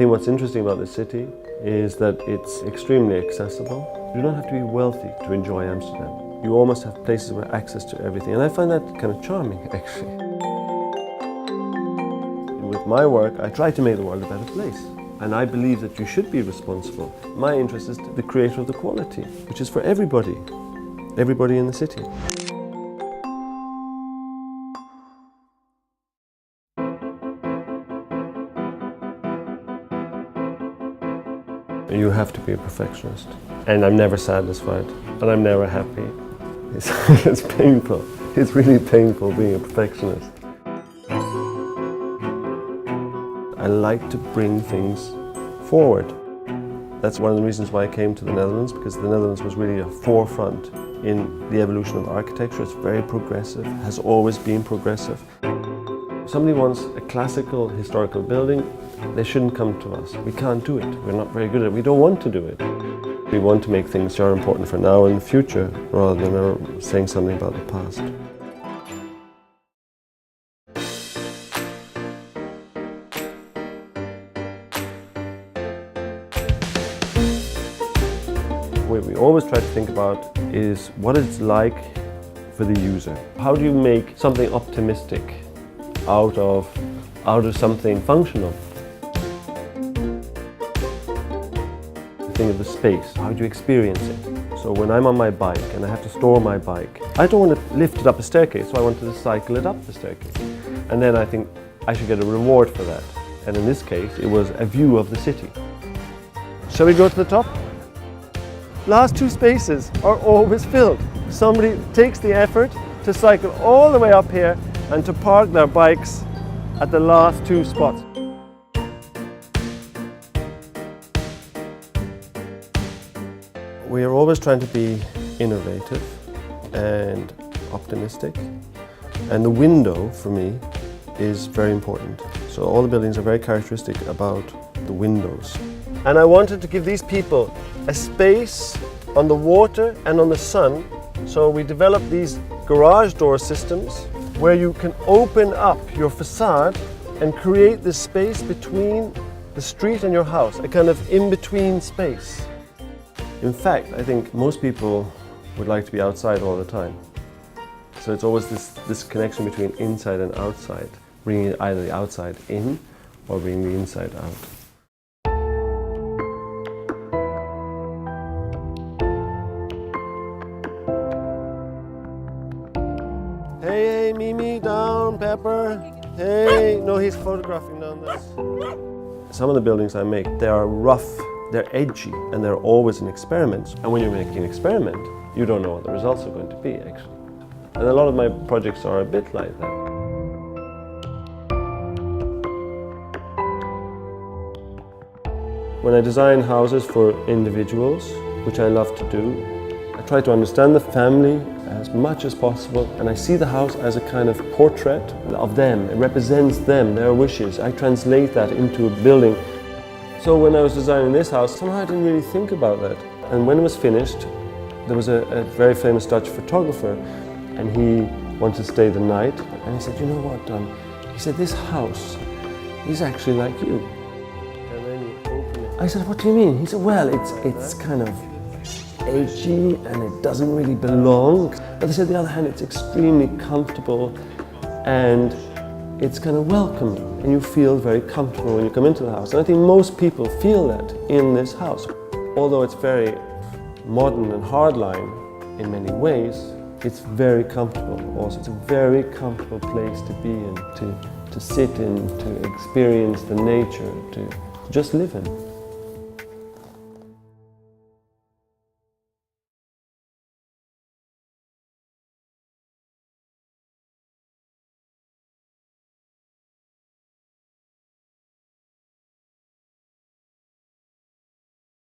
think what's interesting about this city is that it's extremely accessible. You don't have to be wealthy to enjoy Amsterdam. You almost have places with access to everything, and I find that kind of charming, actually. With my work, I try to make the world a better place, and I believe that you should be responsible. My interest is the creator of the quality, which is for everybody in the city. You have to be a perfectionist, and I'm never satisfied, and I'm never happy. It's painful. It's really painful being a perfectionist. I like to bring things forward. That's one of the reasons why I came to the Netherlands, because the Netherlands was really a forefront in the evolution of architecture. It's very progressive, has always been progressive. If somebody wants a classical historical building, they shouldn't come to us. We can't do it. We're not very good at it. We don't want to do it. We want to make things that are important for now and the future, rather than saying something about the past. What we always try to think about is what it's like for the user. How do you make something optimistic out of something functional? Think of the space. How do you experience it? So when I'm on my bike and I have to store my bike, I don't want to lift it up a staircase, so I want to cycle it up the staircase. And then I think I should get a reward for that. And in this case, it was a view of the city. Shall we go to the top? Last two spaces are always filled. Somebody takes the effort to cycle all the way up here and to park their bikes at the last two spots. We are always trying to be innovative and optimistic, and the window for me is very important. So all the buildings are very characteristic about the windows. And I wanted to give these people a space on the water and on the sun, so we developed these garage door systems where you can open up your facade and create this space between the street and your house, a kind of in-between space. In fact, I think most people would like to be outside all the time. So it's always this connection between inside and outside, bringing either the outside in or bringing the inside out. Hey, Mimi, down, Pepper. Hey, no, he's photographing down there. Some of the buildings I make, they are rough. They're edgy, and they're always an experiment. And when you're making an experiment, you don't know what the results are going to be, actually. And a lot of my projects are a bit like that. When I design houses for individuals, which I love to do, I try to understand the family as much as possible, and I see the house as a kind of portrait of them. It represents them, their wishes. I translate that into a building. So when I was designing this house, somehow I didn't really think about that. And when it was finished, there was a very famous Dutch photographer, and he wanted to stay the night. And he said, you know what, Don? He said, this house is actually like you. And then you open it. I said, what do you mean? He said, well, it's kind of edgy and it doesn't really belong. But he said, on the other hand, it's extremely comfortable and it's kind of welcoming, and you feel very comfortable when you come into the house. And I think most people feel that in this house. Although it's very modern and hardline in many ways, it's very comfortable also. It's a very comfortable place to be in, to sit in, to experience the nature, to just live in.